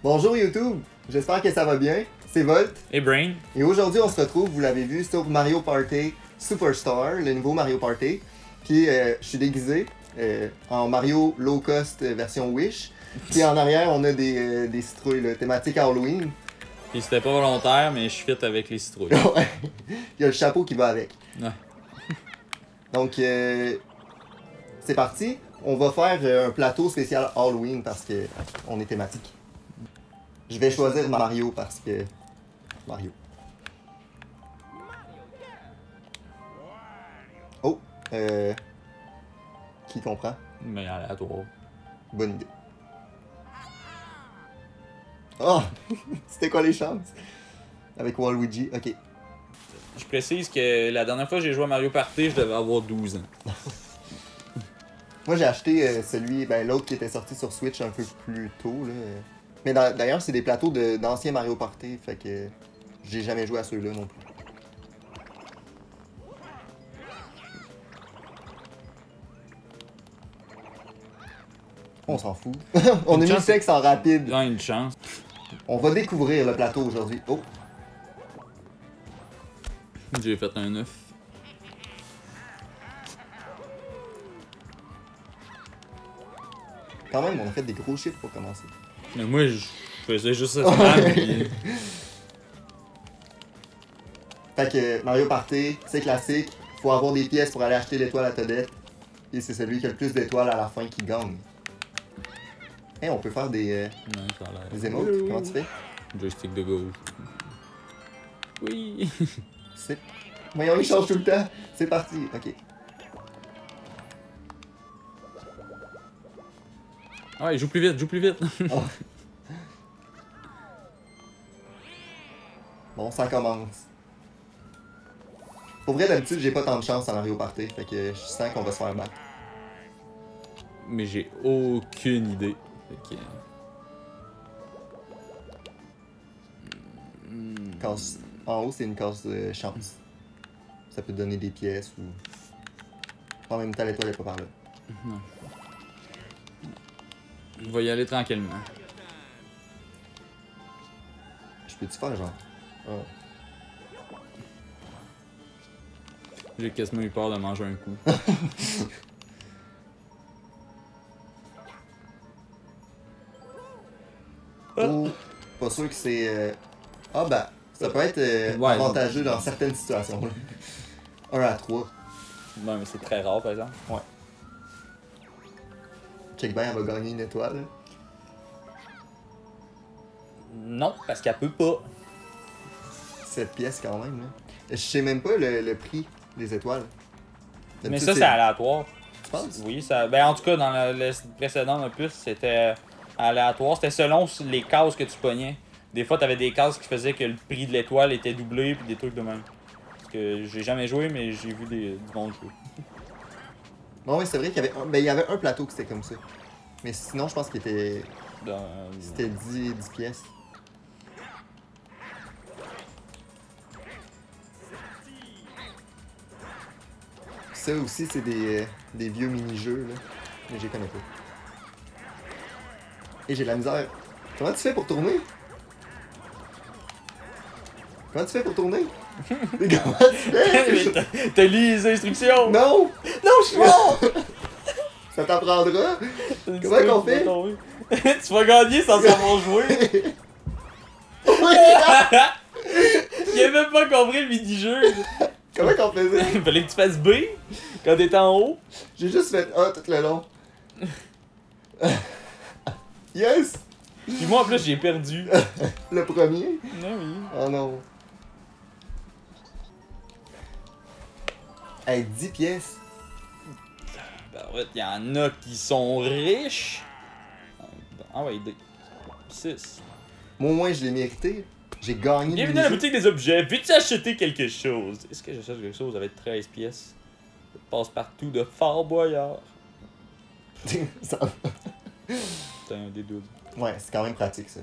Bonjour YouTube, j'espère que ça va bien, c'est Volt. Et Brain. Et aujourd'hui on se retrouve, vous l'avez vu, sur Mario Party Superstar, le nouveau Mario Party. Puis je suis déguisé en Mario Low Cost version Wish. Puis en arrière on a des citrouilles là, thématiques Halloween. Puis c'était pas volontaire, mais je suis fit avec les citrouilles. Ouais. Il y a le chapeau qui va avec. Ouais. Donc c'est parti. On va faire un plateau spécial Halloween parce que on est thématique. Je vais choisir Mario parce que... Mario. Oh, qui comprend? Mais aléatoire. Bonne idée. Oh! C'était quoi les chances? Avec Waluigi, ok. Je précise que la dernière fois que j'ai joué à Mario Party, je devais avoir 12 ans. Moi j'ai acheté celui, l'autre qui était sorti sur Switch un peu plus tôt, là. Mais d'ailleurs, c'est des plateaux d'anciens Mario Party, fait que j'ai jamais joué à ceux-là non plus. On s'en fout. On a mis le sexe en rapide. Non, une chance. On va découvrir le plateau aujourd'hui. Oh! J'ai fait un 9. Quand même, on a fait des gros chiffres pour commencer. Mais moi, je faisais juste ça mal, puis... Fait que Mario Party, c'est classique. Faut avoir des pièces pour aller acheter l'étoile à Toadette. Et c'est celui qui a le plus d'étoiles à la fin qui gagne. Hey, on peut faire des Non, ça a l'air... émotes. Comment tu fais? Joystick de gauche. Oui! C'est... Voyons, il change tout le temps. C'est parti. Ok. Ah, il joue plus vite, joue plus vite! Oh. Bon, ça commence. Pour vrai, d'habitude, j'ai pas tant de chance en Mario Party. Fait que je sens qu'on va se faire battre. Mais j'ai aucune idée. Fait que... Case... En haut, c'est une case de chance. Ça peut te donner des pièces ou... En même temps, l'étoile est pas par là. Non. Je vais y aller tranquillement. Je peux-tu faire genre... Ah. J'ai quasiment eu peur de manger un coup. Oh, pas sûr que c'est... Ah bah, ça peut être Ouais, avantageux dans certaines situations. 1 à 3. Non, mais c'est très rare, par exemple. Ouais. Check bien, elle va gagner une étoile. Non, parce qu'elle peut pas. 7 pièces quand même, là. Je sais même pas le prix des étoiles. Mais D'habitude, ça, c'est aléatoire. Tu penses? Oui, ça. Ben, en tout cas, dans le précédent opus, c'était aléatoire. C'était selon les cases que tu pognais. Des fois, t'avais des cases qui faisaient que le prix de l'étoile était doublé, puis des trucs de même. Parce que j'ai jamais joué, mais j'ai vu du monde jouer. Bon, oui, c'est vrai qu'il y avait il y avait un plateau qui était comme ça. Mais sinon, je pense qu'il était... C'était 10 pièces. Ça aussi, c'est des vieux mini-jeux, là. Mais je les connais pas. Et j'ai de la misère. Comment tu fais pour tourner? Comment tu fais pour tourner? Comment tu fais? T'as lu les instructions? Non! Non, je suis mort! Ça t'apprendra? Comment qu'on fait? Tu vas gagner sans savoir jouer. Oui! Il a même pas compris le mini-jeu. Comment qu'on faisait? Il fallait que tu fasses B quand t'étais en haut. J'ai juste fait A tout le long. Yes! Puis moi en plus j'ai perdu. Le premier? Non, oui. Oh non. Hey, 10 pièces. Ben, en fait, il y en a qui sont riches. Ah ouais, 6. Moi, au moins, je l'ai mérité. J'ai gagné. Bienvenue à la boutique des objets. Veux-tu acheter quelque chose? Est-ce que j'achète quelque chose avec 13 pièces? Passe-partout de Fort Boyard. Ça- C'est un des deux. Ouais, c'est quand même pratique, ça.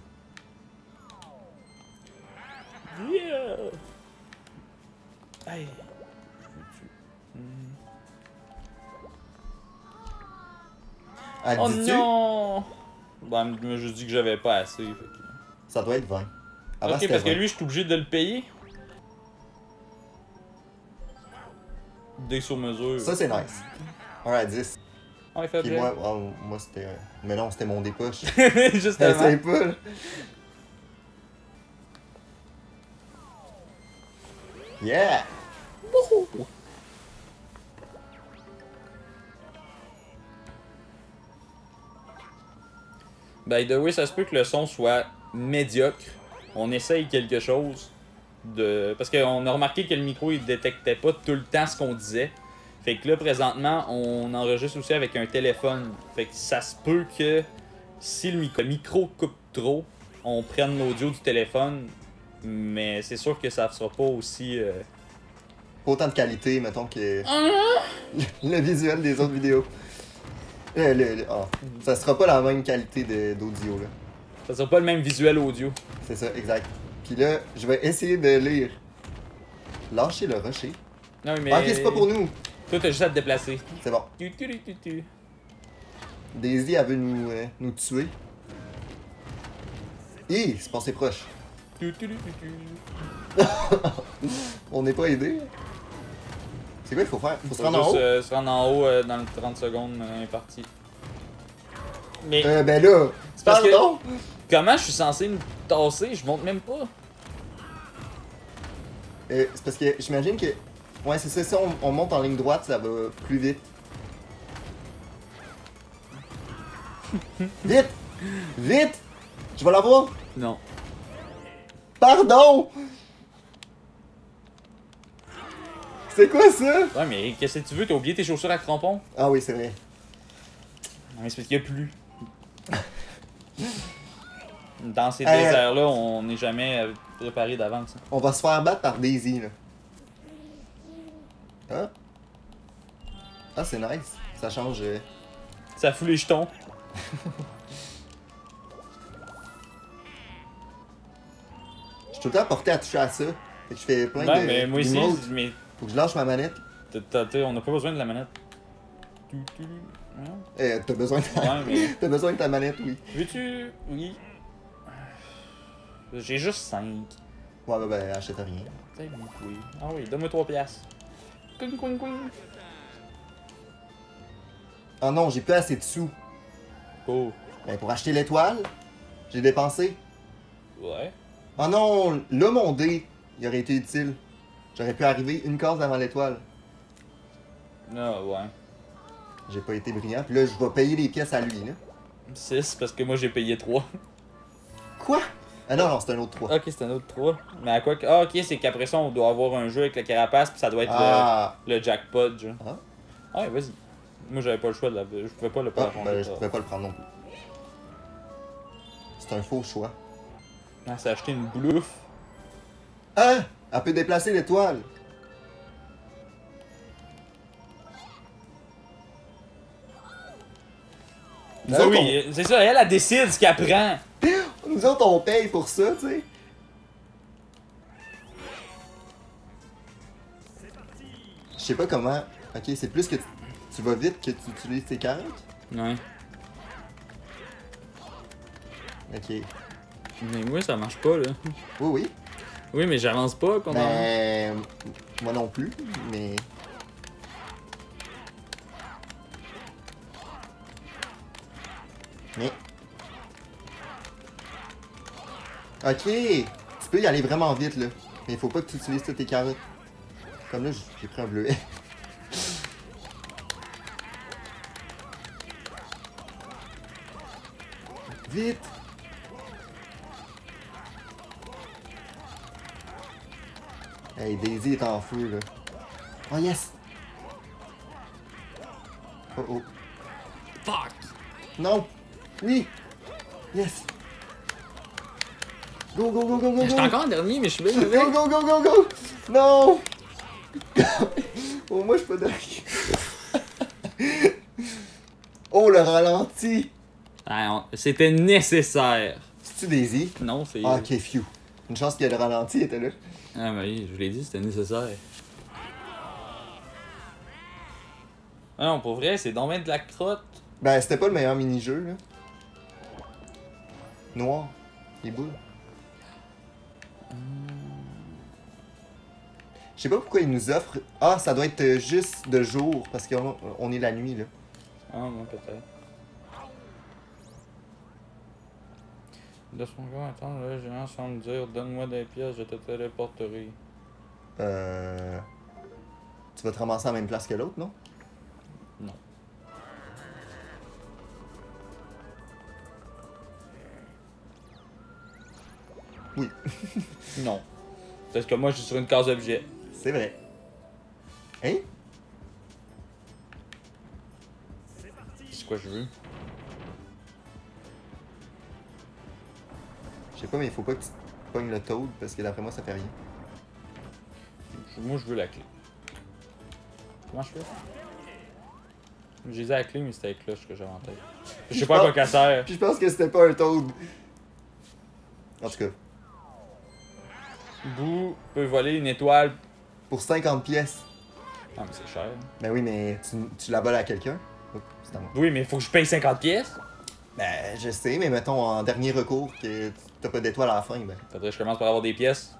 Yeah! Hey! Ah, Oh dis-tu? non! Ben, elle m'a juste dit que j'avais pas assez. Fait que... Ça doit être 20. Avant, Ok, c'était parce que 20. lui, je suis obligé de le payer. Dès sur mesure. Ça, c'est nice. 1 à 10. Ouais, fait Puis bien. moi c'était. Mais non, c'était mon dépoche. Justement. Essaye pas, là. Yeah! By the way, ça se peut que le son soit médiocre. On essaye quelque chose de. Parce qu'on a remarqué que le micro il détectait pas tout le temps ce qu'on disait. Fait que là, présentement, on enregistre aussi avec un téléphone. Fait que ça se peut que si le micro coupe trop, on prenne l'audio du téléphone. Mais c'est sûr que ça sera pas aussi. Pas autant de qualité, mettons, que le visuel des autres vidéos. Ça sera pas la même qualité d'audio, là. Ça sera pas le même visuel audio. C'est ça, exact. Puis là, je vais essayer de lire. Lâcher le rocher. Non, mais. Ah, ok, c'est pas pour nous. Toi, t'as juste à te déplacer. C'est bon. Daisy, elle veut nous tuer. Hi, c'est passé proche. On n'est pas aidé. C'est quoi il faut faire? Faut se rendre en haut? Se rendre en haut dans les 30 secondes imparties. Mais Ben là, c'est parce que pardon! comment je suis censé me tasser? Je monte même pas. C'est parce que j'imagine que. Ouais, c'est ça, si on monte en ligne droite, ça va plus vite. Vite! Vite! Je vais l'avoir! Non. Pardon! C'est quoi ça? Ouais, mais qu'est-ce que tu veux? T'as oublié tes chaussures à crampons? Ah oui, c'est vrai. Non, mais c'est parce qu'il y a plus. Dans ces déserts-là, on n'est jamais préparé d'avance. On va se faire battre par Daisy, là. Ah? Ah, c'est nice. Ça change. Ça fout les jetons. Je suis tout le temps porté à toucher à ça. Fait que je fais plein Ouais, de. mais moi aussi, d'emotes. mais Faut que je lâche ma manette. on n'a pas besoin de la manette. T'as besoin de ta... Ouais, mais. T'as besoin de ta manette, oui. Veux-tu. Oui. J'ai juste 5. Ouais, ben, achète rien. Oui. Ah oui, donne-moi 3 piastres. Quing, quing, quing. Ah non, j'ai plus assez de sous. Oh. Ben, pour acheter l'étoile, j'ai dépensé. Ouais. Ah non, là, mon dé, il aurait été utile. J'aurais pu arriver une case avant l'étoile. Ah ouais. J'ai pas été brillant. Puis là, je vais payer les pièces à lui, là. 6 parce que moi j'ai payé 3. Quoi? Ah non, non, c'est un autre 3. Ok, c'est un autre 3. Mais à quoi que. Ah, ok, c'est qu'après ça, on doit avoir un jeu avec la carapace, puis ça doit être Ah. le jackpot, genre. Ah. Ah, ouais, vas-y. Moi, j'avais pas le choix de la. Je pouvais pas le Ah, prendre. ben, je pouvais pas le prendre non plus. C'est un faux choix. Ah, c'est acheté une bouffe. Ah! Elle peut déplacer l'étoile. Nous Ah autres, oui, c'est ça, elle décide ce qu'elle prend. nous autres, on paye pour ça, tu sais. Je sais pas comment. Ok, c'est plus que tu vas vite que tu utilises tes carottes. Ouais. Ok. Mais moi, ça marche pas, là. Oui, oui. Oui, mais j'avance pas, comment. Ben. Moi non plus, mais. Mais. Ok! Tu peux y aller vraiment vite, là. Mais il faut pas que tu utilises toutes tes carottes. Comme là, j'ai pris un bleuet. Vite! Hey, Daisy est en feu, là. Oh yes! Oh oh. Fuck! Non! Oui! Yes! Go, go, go, go, go, go! J'étais encore en dernier, mais je suis bien mauvais. Go, go, go, go, go! Non! Oh, moi, je peux pas Oh, le ralenti! Ah, c'était nécessaire. C'est-tu Daisy? Non, c'est. Ah, ok, phew. Une chance qu'il y a le ralenti, il était là. Ah, bah oui, je vous l'ai dit, c'était nécessaire. Ah non, pour vrai, c'est donc bien de la crotte. Ben, c'était pas le meilleur mini-jeu, là. Noir. Les boules. Je sais pas pourquoi ils nous offrent. Ah, ça doit être juste de jour, parce qu'on est la nuit, là. Ah, non, peut-être. De son gars, attends, là, j'ai rien sans me dire, donne-moi des pièces, je te téléporterai. Tu vas te ramasser à la même place que l'autre, non? Non. Oui. Non. Parce que moi, je suis sur une case objet. C'est vrai. Hein? C'est quoi je veux? Je sais pas, mais il faut pas que tu pognes le Toad, parce que d'après moi, ça fait rien. Moi, je veux la clé. Comment je fais? J'ai dit la clé, mais c'était la cloche que j'avais en tête. Je sais pas à quoi qu'elle sert. Puis je pense que c'était pas un Toad. En tout cas, Boo peut voler une étoile. pour 50 pièces. Ah, mais c'est cher. Ben oui, mais tu la voles à quelqu'un. Oh, c'est à moi. Oui, mais faut que je paye 50 pièces. Ben, je sais, mais mettons en dernier recours que t'as pas d'étoile à la fin, ben. Faudrait que je commence par avoir des pièces.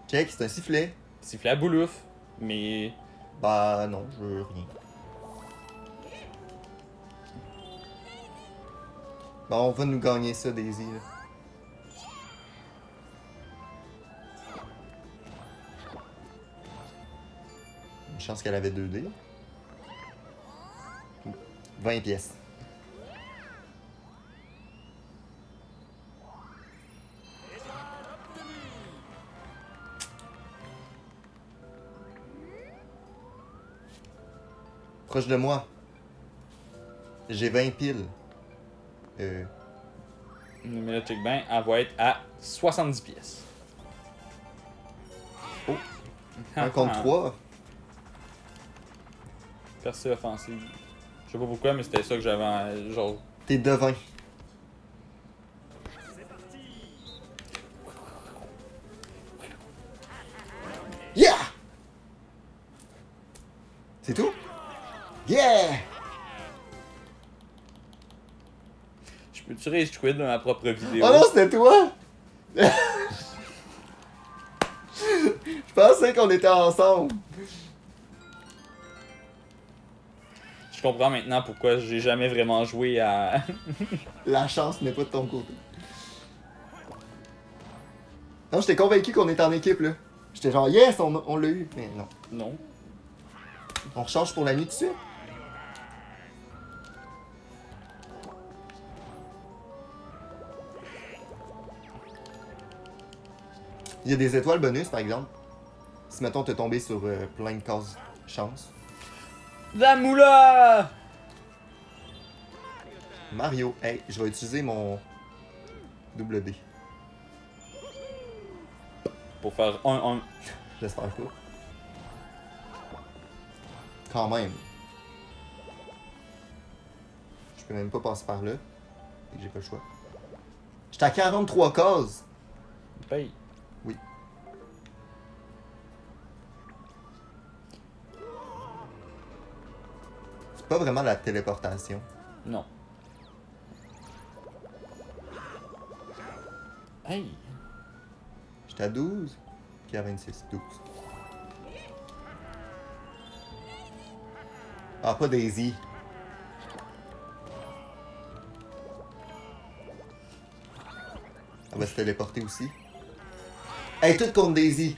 Check, c'est un sifflet. Siffler à boulouf. Mais. Bah non, je veux rien. Bon, on va nous gagner ça, Daisy, là. Une chance qu'elle avait 2 dés. 20 pièces. Proche de moi. J'ai 20 piles. Mais là, check bien, elle va être à 70 pièces. Oh. 1 contre 3. Percée offensive. Je sais pas pourquoi, mais c'était ça que j'avais en. Genre. T'es devin. Yeah! C'est tout? Yeah! Je peux-tu rage quit dans ma propre vidéo? Oh non, c'était toi! Je pensais qu'on était ensemble. Je comprends maintenant pourquoi j'ai jamais vraiment joué à. La chance n'est pas de ton côté. Non, j'étais convaincu qu'on était en équipe, là. J'étais genre, yes, on l'a eu. Mais non. Non. On rechange pour la nuit tout de suite. Il y a des étoiles bonus, par exemple. Si, mettons, t'es tombé sur plein de cases chance. La moula! Mario, hey, je vais utiliser mon double D. Pour faire 1-1. J'espère pas. Quand même. Je peux même pas passer par là. Et j'ai pas le choix. J'étais à 43 cases. Paye. Oui. C'est pas vraiment la téléportation. Non. Hey! J'étais à 12. Puis à 26. 12. Ah, pas Daisy. Elle va se téléporter aussi. Hey, tout contre Daisy.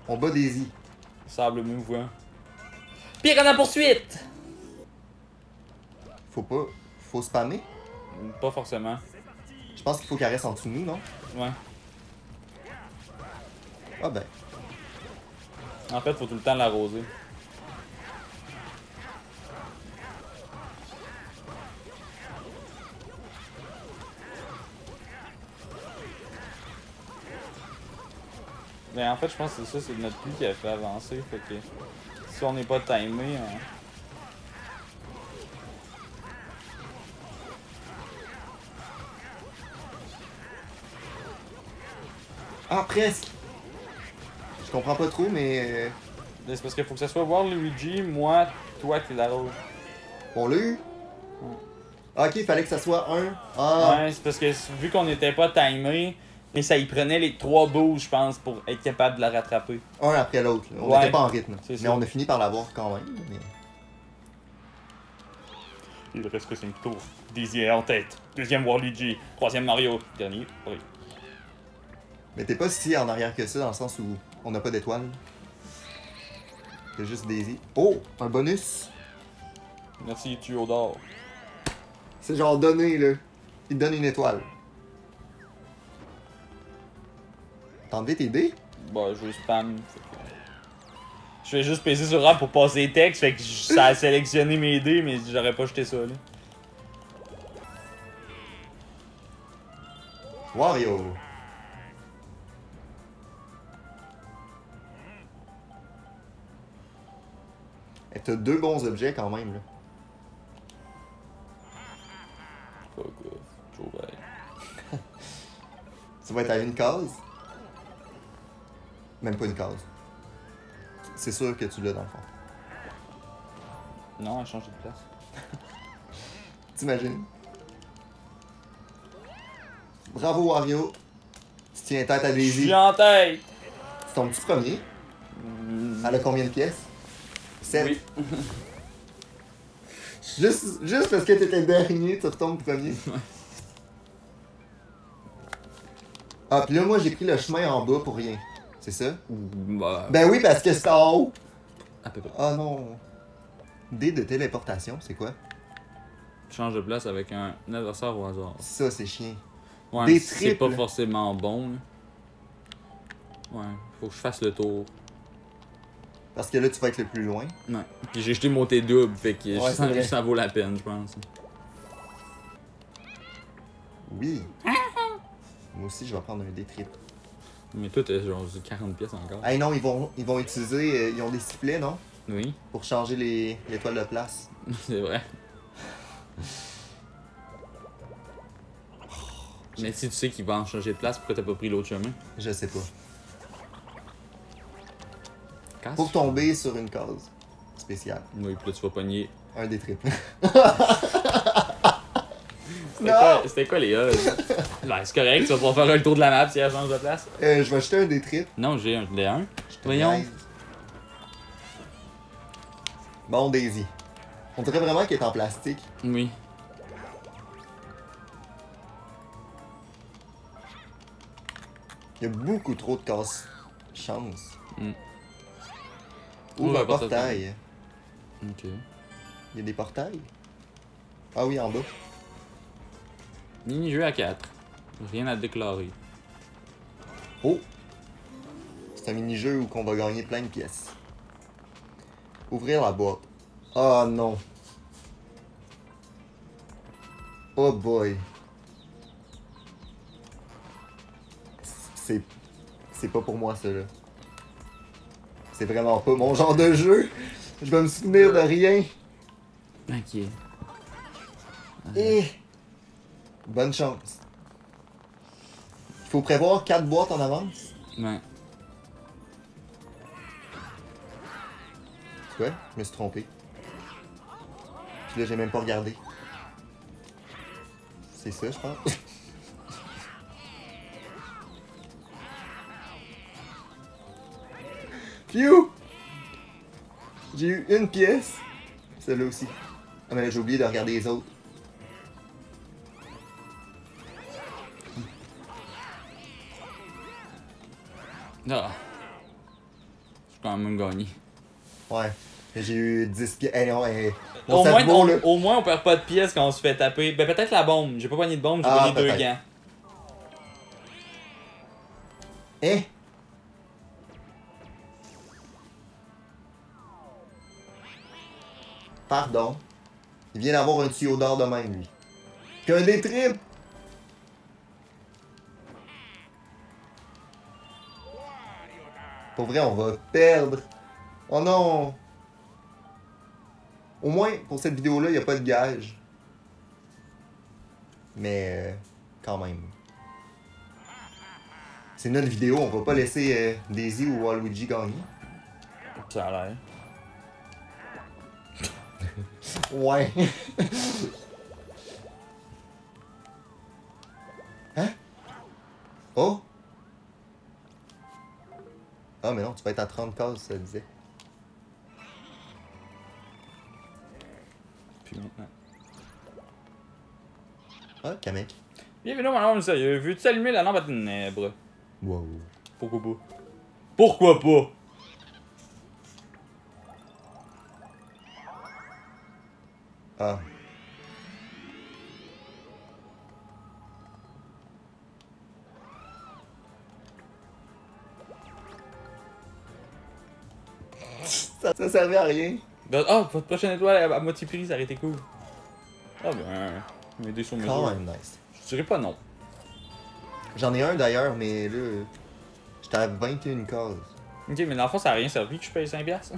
On bat Daisy. Sable mouvant. Piranha poursuite! Faut pas. Faut spammer. Pas forcément. Je pense qu'il faut qu'elle reste en dessous de nous, non? Ouais. Ah ben. En fait, faut tout le temps l'arroser. Mais en fait, je pense que c'est ça, c'est notre pluie qui a fait avancer. Fait que si on n'est pas timé, Ah, presque. Je comprends pas trop, mais. c'est parce qu'il faut que ce soit Waluigi, moi, toi qui l'arrose. On l'a eu. Ah, ok, il fallait que ça soit un. Ah. Ouais, c'est parce que vu qu'on n'était pas timé, Et ça y prenait les 3 boosts, je pense, pour être capable de la rattraper. Un après l'autre. On Ouais. n'était pas en rythme. C'est Mais ça. on a fini par l'avoir quand même. Mais... Il reste que 5 tours. Daisy est en tête. Deuxième Waluigi. Troisième Mario. Dernier. Oui. Mais t'es pas si en arrière que ça, dans le sens où on n'a pas d'étoiles. C'est juste Daisy. Oh! Un bonus! Merci, tuyau d'or. C'est genre donné, là. Il te donne une étoile. T'as enlevé tes dés? Bah, je spam. Je fais juste peser sur A pour passer les textes, fait que ça a sélectionné mes dés, mais j'aurais pas jeté ça, là. Wario! Et t'as 2 bons objets quand même, là. Fuck off. Trop bad. Tu vas être à une case. Même pas une case. C'est sûr que tu l'as dans le fond. Non, elle change de place. T'imagines? Bravo Wario! Tu tiens tête à Je Daisy. suis en tête! C'est ton petit premier. Elle a combien de pièces? 7. Oui. Juste parce que t'étais dernier, tu retombes premier. Ah, pis là, moi, j'ai pris le chemin en bas pour rien. C'est ça? Bah, Ben oui, parce que c'est en haut. à peu près. Ah non. Dé de téléportation, c'est quoi? Change de place avec un adversaire au hasard. Ça, c'est chiant. Ouais, Des c'est pas triples. forcément bon, là. Ouais, faut que je fasse le tour. Parce que là, tu vas être le plus loin. Ouais. Puis j'ai jeté mon T double, fait que Ouais, c'est vrai. ça vaut la peine, je pense. Oui. Moi aussi, je vais prendre un dé triple. Mais toi, t'as genre 40 pièces encore. Hey non, ils vont utiliser... ils ont des sifflets, non? Oui, Pour changer l'étoile de place. c'est vrai. Mais si tu sais qu'il va en changer de place, pourquoi t'as pas pris l'autre chemin? Je sais pas. Casse. Pour tomber sur une case spéciale. Oui, puis là tu vas pogner. Un dé triple. C'était quoi les odds? Ben, c'est correct, tu vas pouvoir faire un tour de la map si elle change de place. Je vais jeter un dé triple. Non, j'ai un D1. Je te Voyons. niaise. Bon, Daisy. On dirait vraiment qu'elle est en plastique. Oui. Il y a beaucoup trop de casse chance. Mm. Ouvre Ouvre un un portail. portail. Ok. Il y a des portails? Ah oui, en bas. Mini-jeu à 4. Rien à déclarer. Oh! C'est un mini-jeu où on va gagner plein de pièces. Ouvrir la boîte. Ah non. Oh boy. C'est pas pour moi, ça, là. C'est vraiment pas mon genre de jeu. Je vais me souvenir de rien. Ok. Et... Bonne chance. Il faut prévoir 4 boîtes en avance. Ouais. Tu vois? Je me suis trompé. Puis là, j'ai même pas regardé. C'est ça, je pense. Phew! J'ai eu une pièce. Celle-là aussi. Ah, mais là, j'ai oublié de regarder les autres. Ah. J'ai quand même gagné. Ouais. Mais j'ai eu 10 pièces. Eh non, Au mon moins, cerveau, là. au moins, on perd pas de pièces quand on se fait taper. Ben, peut-être la bombe. J'ai pas pogné de bombe, j'ai Ah, pogné 2 peut-être. gants. Hein? Pardon. Il vient d'avoir un tuyau d'or de même, lui. Qu'un des triples! Pour vrai, on va perdre. Oh non! Au moins, pour cette vidéo-là, il n'y a pas de gage. Mais, quand même. C'est notre vidéo, on va pas laisser Daisy ou Waluigi gagner. Ça a l'air. Ouais. Hein? Oh! Ah, mais non, tu vas être à 30 cases, ça disait. Puis maintenant. Ah, Kamek. Bienvenue mon homme sérieux. Veux-tu allumer la lampe à ténèbres? Wow. Pourquoi pas? Pourquoi pas? Ah. Ça servait à rien. Ah, votre prochaine étoile à moitié prix, ça aurait été cool. Ah ben, m'aider sur mesure. Quand même nice. Je dirais pas non. J'en ai un d'ailleurs, mais là, j'étais à 21 cases. Ok, mais dans le fond, ça a rien servi que je paye 5$.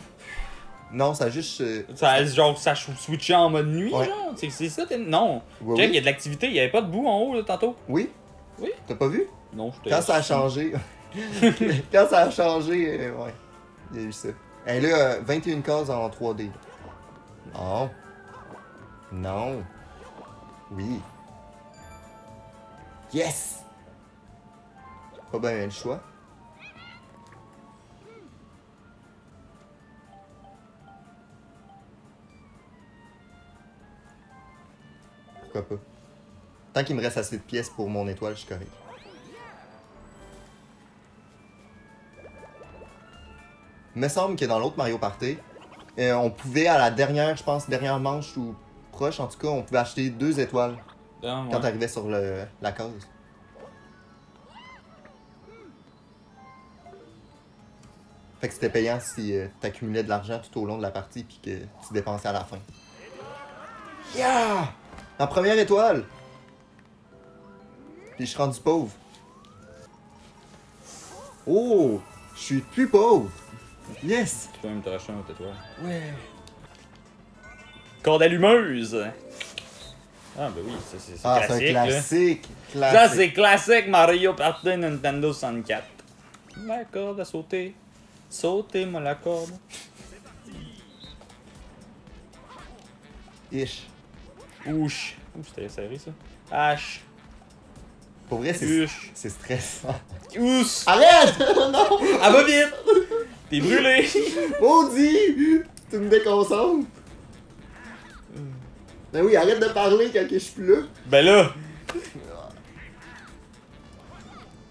Non, ça a juste. Ça, genre, ça switchait en mode nuit, Ouais. genre? C'est ça? Non. Ouais, Check, il oui. y a de l'activité, il y avait pas de boue en haut, là, tantôt. Oui? Oui? T'as pas vu? Non, je te Quand ça a changé. Quand ça a changé, ouais. Il y a eu ça. Et là, 21 cases en 3D. Non. Non. Oui. Yes! Pas bien le choix. Pourquoi pas? Tant qu'il me reste assez de pièces pour mon étoile, je suis correct. Il me semble que dans l'autre Mario Party, on pouvait à la dernière, je pense, dernière manche ou proche en tout cas, on pouvait acheter 2 étoiles Ah, quand ouais. t'arrivais sur la case. Fait que c'était payant si t'accumulais de l'argent tout au long de la partie puis que tu dépensais à la fin. Yeah! La première étoile! Puis je suis rendu pauvre. Oh! Je suis plus pauvre! Yes! Tu peux même te racheter un autre étoile. Ouais! Corde allumeuse! Ah, ben oui, ça, c'est Ah, c'est un classique, classique! là. Ça, Classique! c'est classique Mario Party Nintendo 64. La corde à sauter. Sautez-moi la corde. Ish. Ouch. Ouh, c'était serré, ça. H. Pour vrai, c'est Uch. stressant. Ous. Arrête! Non! Ah, va vite! T'es brûlé! Maudit! Tu me déconcentres! Ben oui, arrête de parler quand que je suis plus là. Ben là!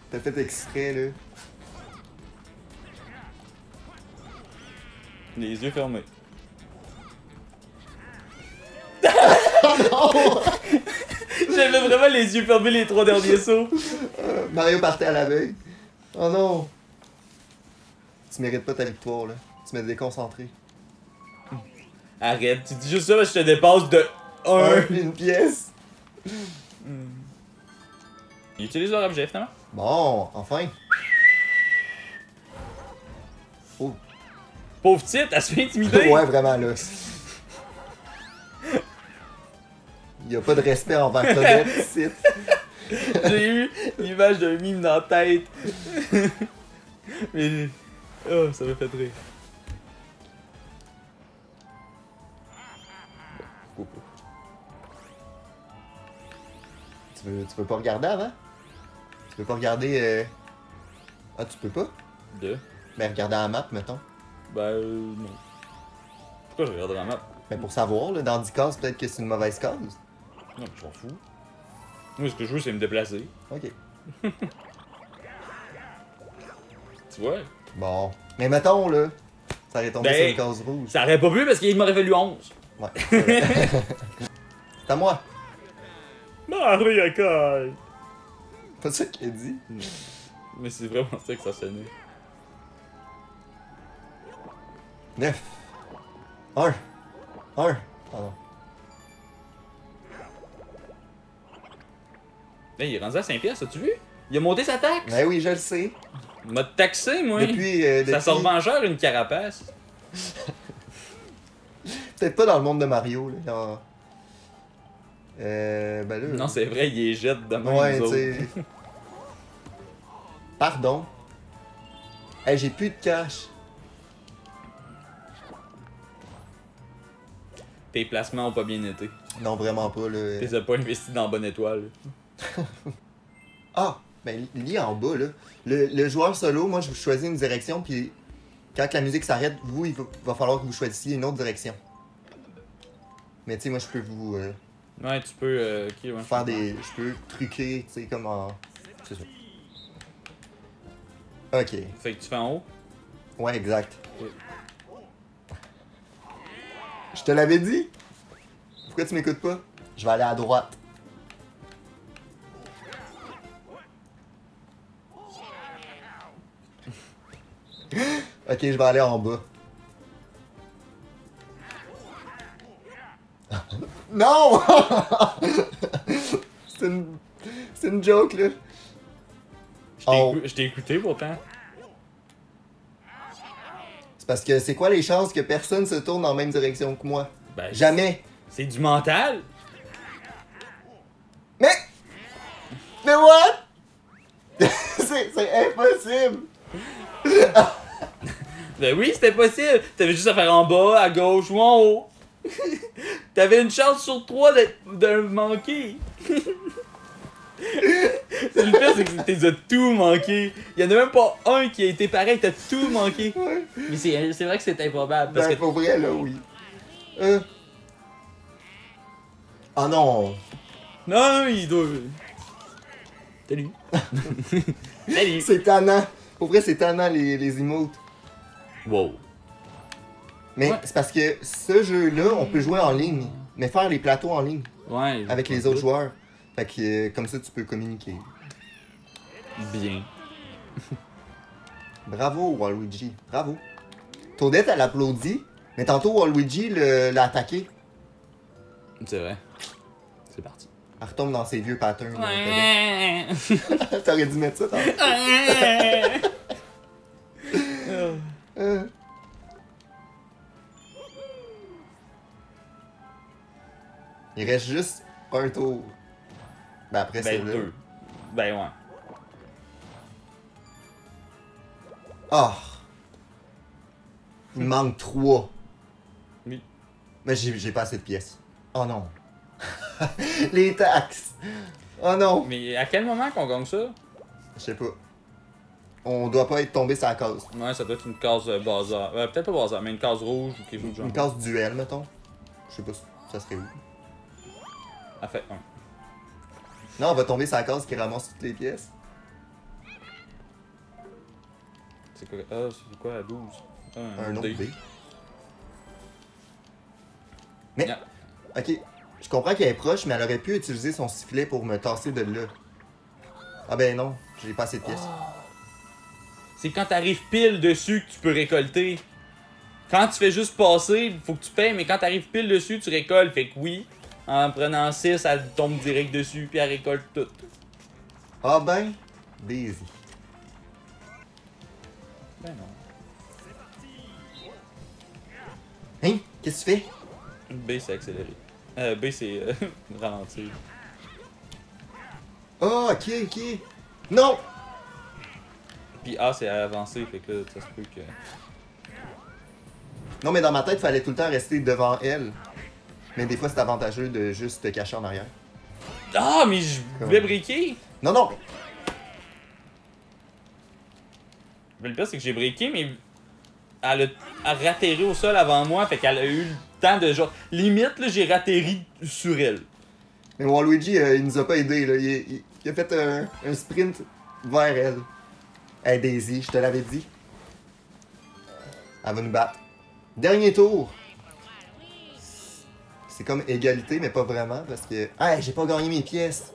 T'as fait exprès, là. Les yeux fermés. J'avais vraiment les yeux fermés les 3 derniers sauts. Mario partait à l'aveugle. Oh non! Tu mérites pas ta victoire, là. Tu m'as déconcentré. Arrête, tu dis juste ça parce que je te dépasse de 1. Une pièce! Il utilise leur objet finalement. Bon, enfin! Oh. Pauvre titre, elle se fait intimider. Ouais, vraiment, là. Il y a pas de respect envers Claudette ici. J'ai eu l'image d'un mime dans la tête. Mais. Oh, ça m'a fait rire. Tu veux pas regarder avant? Tu peux pas regarder. Ah, tu peux pas? De? Ben, regarder à la map, mettons. Ben, non. Pourquoi je regarderais la map? Ben, pour savoir, là, dans 10 cases, peut-être que c'est une mauvaise case. Non, mais je m'en fous. Moi, ce que je veux, c'est me déplacer. Ok. Tu vois? Bon. Mais mettons, là, ça aurait tombé Ben, sur une case rouge. Ça aurait pas pu parce qu'il m'aurait fallu 11. Ouais. C'est vrai. C'est à moi. Marie à caille! Pas ça qu'il a dit. Mais c'est vraiment ça que ça sonnait. 9. 1. 1. Pardon. Hey, il est rendu à 5 pièces, as-tu vu? Il a monté sa taxe! Ben oui, je le sais. Il m'a taxé, moi! Depuis. Ça sort vengeur une carapace. Peut-être pas dans le monde de Mario, là. Genre... ben là. Non, c'est vrai, il les jette de même, Ouais, nous tu autres. sais. Pardon. Hey, j'ai plus de cash. Tes placements ont pas bien été. Non, vraiment pas, là. T'es pas investi dans Bonne Étoile. Ah! Ben, lis en bas, là. Le joueur solo, moi, je choisis une direction, puis quand la musique s'arrête, vous, va falloir que vous choisissiez une autre direction. Mais tu sais, moi, je peux vous Ouais, tu peux. Ok, ouais, faire des... Je peux truquer, tu sais, comme en... C'est ça. Ok. Fait que tu fais en haut. Ouais, exact. Ok. Je te l'avais dit? Pourquoi tu m'écoutes pas? Je vais aller à droite. Ok, je vais aller en bas. Non! C'est une joke, là. Oh. Je t'ai écouté pourtant. C'est parce que c'est quoi les chances que personne se tourne dans la même direction que moi? Ben, Jamais. C'est du mental. Mais what? c'est impossible! Ben oui, c'était possible. T'avais juste à faire en bas, à gauche ou en haut. T'avais une chance sur 3 de manquer. C'est le pire, c'est que t'as tout manqué. Il y en a même pas un qui a été pareil, t'as tout manqué. Ouais. Mais c'est vrai que c'est improbable. Parce Ben, que... pour vrai, là, oui. Oh non! Non, il doit. Salut. Salut. C'est tannant! Pour vrai, c'est tannant les emotes. Wow. Mais Ouais. c'est parce que ce jeu-là, on peut jouer en ligne. Mais faire les plateaux en ligne Ouais. avec les autres joueurs. Fait que comme ça, tu peux communiquer. Bien. Bravo, Waluigi. Bravo. Toadette, elle applaudit. Mais tantôt, Waluigi l'a attaqué. C'est vrai. C'est parti. Elle retombe dans ses vieux patterns. Ouais. T'aurais dû mettre ça tantôt. Il reste juste un tour. Ben après, c'est Ben là. 2. Ben ouais. Ah! Il manque 3. Oui. Mais j'ai pas assez de pièces. Oh non. Les taxes. Oh non. Mais à quel moment qu'on gagne ça? Je sais pas. On doit pas être tombé sur la case. Ouais, ça doit être une case bazar. Peut-être pas bazar, mais une case rouge ou quelque chose de genre. Une case duel, mettons. Je sais pas si ça serait où. Ah, fait un. Non, on va tomber sur la case qui ramasse toutes les pièces. C'est quoi? Ah, c'est quoi à 12? Ah, Un autre dé. dé. Mais, Yeah. ok, je comprends qu'elle est proche, mais elle aurait pu utiliser son sifflet pour me tasser de là. Ah ben non, j'ai pas assez de pièces. C'est quand t'arrives pile dessus que tu peux récolter. Quand tu fais juste passer, faut que tu payes, mais quand t'arrives pile dessus, tu récoltes. Fait que oui, en prenant 6, elle tombe direct dessus, puis elle récolte tout. Ah ben, Daisy. Ben non. Hein? Qu'est-ce que tu fais? B, c'est accéléré. B, c'est ralentir. Ah, ok, ok. Non! Puis A, c'est avancer, fait que là, ça se peut que... Non, mais dans ma tête, fallait tout le temps rester devant elle. Mais des fois, c'est avantageux de juste te cacher en arrière. Ah, mais je voulais briquer! Non, non! Mais le pire, c'est que j'ai briqué, mais elle a ratterri au sol avant moi, fait qu'elle a eu le temps de genre... Limite, là, j'ai ratterri sur elle. Mais Waluigi, il nous a pas aidé, là. Il a fait un sprint vers elle. Hey Daisy, je te l'avais dit. Elle va nous battre. Dernier tour. C'est comme égalité, mais pas vraiment, parce que... Hey, j'ai pas gagné mes pièces.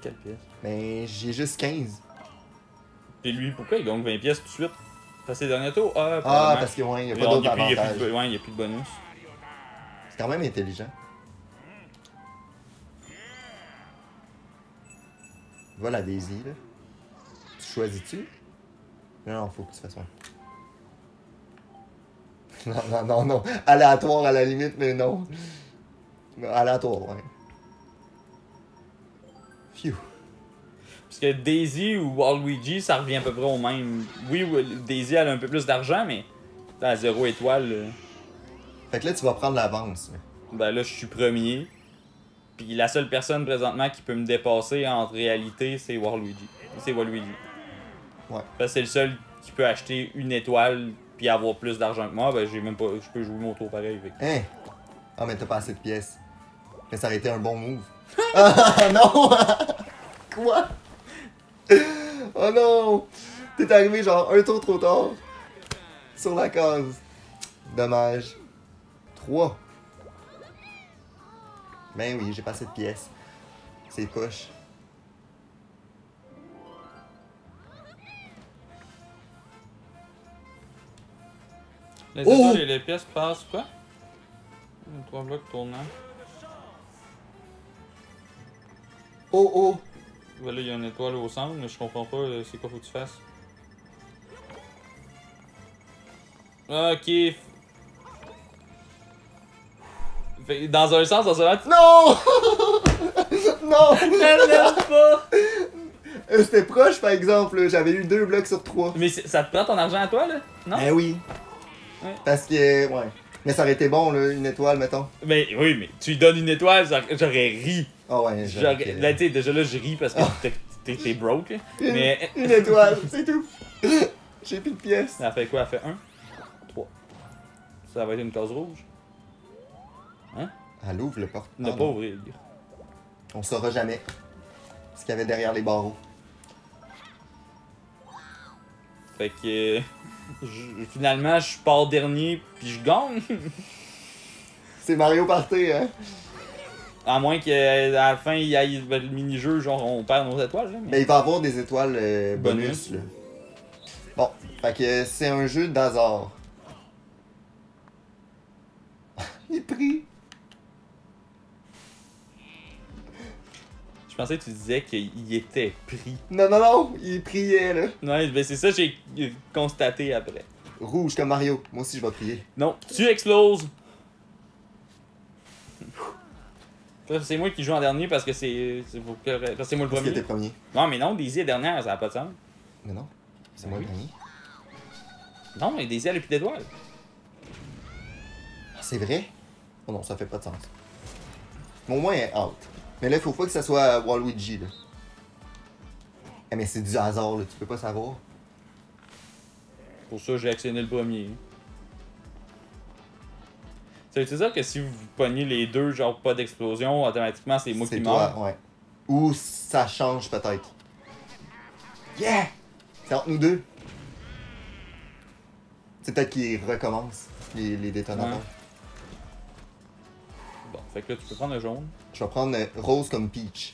Quelle pièce? Mais j'ai juste 15. Et lui, pourquoi il gagne 20 pièces tout de suite? Parce que les derniers tours? Ah, Ah, probablement. parce qu'il ouais, y a Il pas y a d'autres plus- il y a plus avantages. de- Ouais, il n'y a plus de bonus. C'est quand même intelligent. Voilà Daisy, là. Tu choisis-tu? Non, faut que tu fasses un. Non, non, non, non. Aléatoire à la limite, mais non. Aléatoire, ouais. Phew. Parce que Daisy ou Waluigi, ça revient à peu près au même. Oui, Daisy elle a un peu plus d'argent, mais à 0 étoile, Fait que là, tu vas prendre l'avance. Là. ben là je suis premier. Puis la seule personne présentement qui peut me dépasser en réalité, c'est Waluigi. C'est Waluigi. Ouais. Parce que c'est le seul qui peut acheter une étoile puis avoir plus d'argent que moi. Ben j'ai même pas. Je peux jouer mon tour pareil. Fait. Hein? Ah, mais t'as pas assez de pièces. Mais ça aurait été un bon move. Ah non! Quoi? Oh non! T'es arrivé genre un tour trop tard. Sur la case. Dommage. 3. Ben oui, j'ai pas assez de pièces. C'est poche. Les Oh! étoiles et les pièces passent quoi? 3 blocs tournants. Oh oh! Ben là, il y a une étoile au centre, mais je comprends pas c'est quoi faut que tu fasses. Ok. Fait, dans un sens, dans ce moment, Non! Non! je l'aime pas! C'était proche par exemple, là. J'avais eu 2 blocs sur 3. Mais ça te prend ton argent à toi, là? Non? Eh oui. Ouais. Parce que, ouais. Mais ça aurait été bon, là, une étoile, mettons. Mais oui, mais tu lui donnes une étoile, j'aurais ri. Ah ouais, J'aurais... Là, tu sais, déjà là, je ris parce que t'es broke, là. Mais. Une étoile, c'est tout. J'ai plus de pièces. Ça fait quoi? Elle fait 1, 3. Ça va être une case rouge. Hein? Elle ouvre le porte. Ne Ah, pas non. ouvrir. On saura jamais ce qu'il y avait derrière les barreaux. Fait que. Finalement, je pars dernier, puis je gagne. C'est Mario Party, hein? À moins qu'à la fin, il y ait le mini-jeu, genre on perd nos étoiles. Là, Mais il va y avoir des étoiles bonus, Bonus. là. Bon, fait que c'est un jeu d'hasard. Il est pris. Je pensais que tu disais qu'il était pris. Non, non, non, il priait, là. Non, ben c'est ça que j'ai constaté après. Rouge comme Mario. Moi aussi, je vais prier. Non, tu exploses! C'est moi qui joue en dernier parce que parce que c'est moi le Parce que premier. t'es premier. Non, mais non, Daisy est dernière, ça n'a pas de sens. Mais non, c'est Ben moi oui. le premier. Non, mais Daisy, elle a plus d'étoiles. Ah, c'est vrai? Oh non, ça fait pas de sens. Mais au moins, elle est out. Mais là, il faut pas que ça soit Waluigi, là. Eh, mais c'est du hasard, là. Tu peux pas savoir. Pour ça, j'ai actionné le premier. Ça veut dire que si vous pognez les deux, genre pas d'explosion, automatiquement c'est moi qui toi, meurs. ouais. Ou ça change peut-être. Yeah! C'est entre nous deux. C'est peut-être qu'ils recommencent, les détonateurs. Ouais. Bon, fait que là, tu peux prendre le jaune. Je vais prendre Rose comme Peach.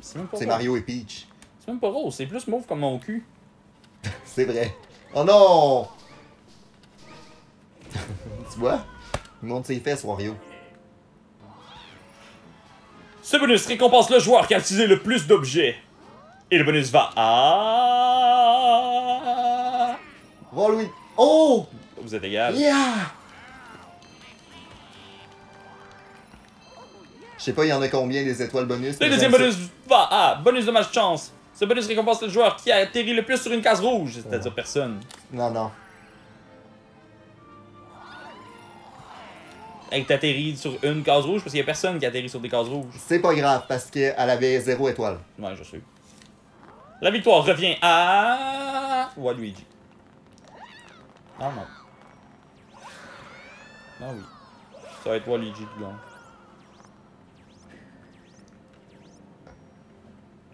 C'est même pas C'est rose. Mario et Peach. C'est même pas rose, c'est plus mauve comme mon cul. C'est vrai. Oh non! Tu vois? Il monte ses fesses, Wario. Ce bonus récompense le joueur qui a utilisé le plus d'objets. Et le bonus va à... Waluigi. Oh! Vous êtes égal. Yeah! Je sais pas, il y en a combien des étoiles bonus. Le mais deuxième j'aime bonus va à bonus de match chance. Ce bonus récompense le joueur qui a atterri le plus sur une case rouge, c'est-à-dire personne. ça. Non, non. Et que t'atterris sur une case rouge parce qu'il y a personne qui atterrit sur des cases rouges. C'est pas grave parce qu'elle avait 0 étoile. Ouais, je sais. La victoire revient à Waluigi. Non, non. Non, oui. Ça va être Waluigi qui gagne.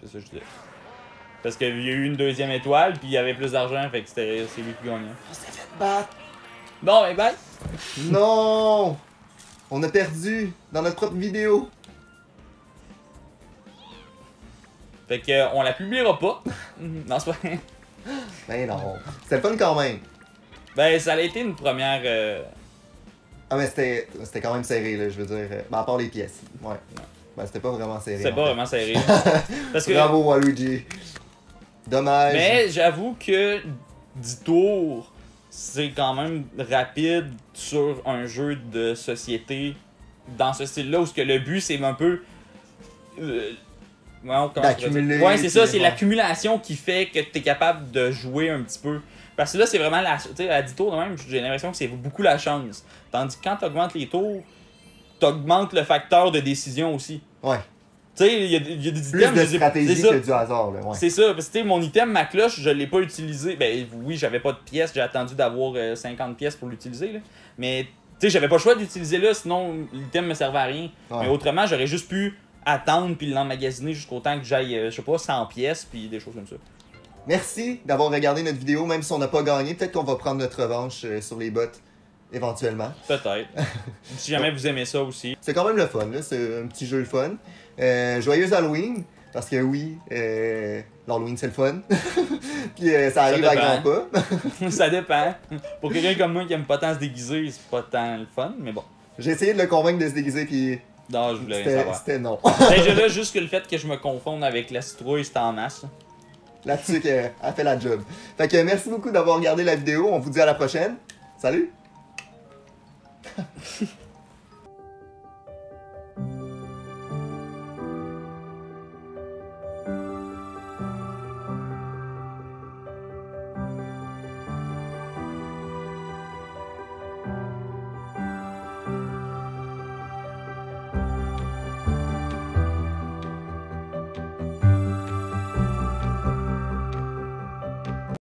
C'est ça que je disais. Parce qu'il y a eu une deuxième étoile, puis il y avait plus d'argent, fait que c'est lui qui gagnait. On s'est fait battre. Bon, ben bye! Non! On a perdu dans notre propre vidéo. Fait que on la publiera pas. Non, c'est pas. Ben non. C'était le fun quand même. Ben, ça a été une première. Ah, mais c'était quand même serré, là, je veux dire. Ben, à part les pièces. Ouais. Ben, c'était pas vraiment serré. C'est en pas fait. vraiment serré. Parce que. Bravo, Waluigi. Dommage. Mais j'avoue que 10 tours, c'est quand même rapide sur un jeu de société dans ce style-là, où ce que le but c'est un peu. Comment je pourrais dire? D'accumuler, Ouais, c'est ça, puis c'est ouais. l'accumulation qui fait que t'es capable de jouer un petit peu. Parce que là, c'est vraiment la. Tu sais, à 10 tours de même, j'ai l'impression que c'est beaucoup la chance. Tandis que quand t'augmentes les tours, t'augmentes le facteur de décision aussi. Ouais. Tu sais, il y a des Plus items, de je les ai- stratégie c'est ça. que du hasard, là. Ouais. C'est ça, parce que tu sais, mon item, ma cloche, je l'ai pas utilisé. Ben oui, j'avais pas de pièces, j'ai attendu d'avoir 50 pièces pour l'utiliser. Là. Mais tu sais, j'avais pas le choix d'utiliser là, sinon l'item me servait à rien. Ouais. Mais autrement, j'aurais juste pu attendre puis l'emmagasiner jusqu'au temps que j'aille, je sais pas, 100 pièces puis des choses comme ça. Merci d'avoir regardé notre vidéo, même si on n'a pas gagné. Peut-être qu'on va prendre notre revanche sur les bots, éventuellement. Peut-être. Si jamais vous aimez ça aussi. C'est quand même le fun, là. C'est un petit jeu le fun. Joyeux Halloween, parce que oui, l'Halloween c'est le fun. Puis ça arrive à grands pas. Ça dépend. Pour quelqu'un comme moi qui aime pas tant se déguiser, c'est pas tant le fun, mais bon. J'ai essayé de le convaincre de se déguiser, puis Non, je voulais rien savoir. c'était non. Déjà là, juste que le fait que je me confonde avec la citrouille, c'est en masse. Là-dessus, elle fait la job. Fait que merci beaucoup d'avoir regardé la vidéo. On vous dit à la prochaine. Salut!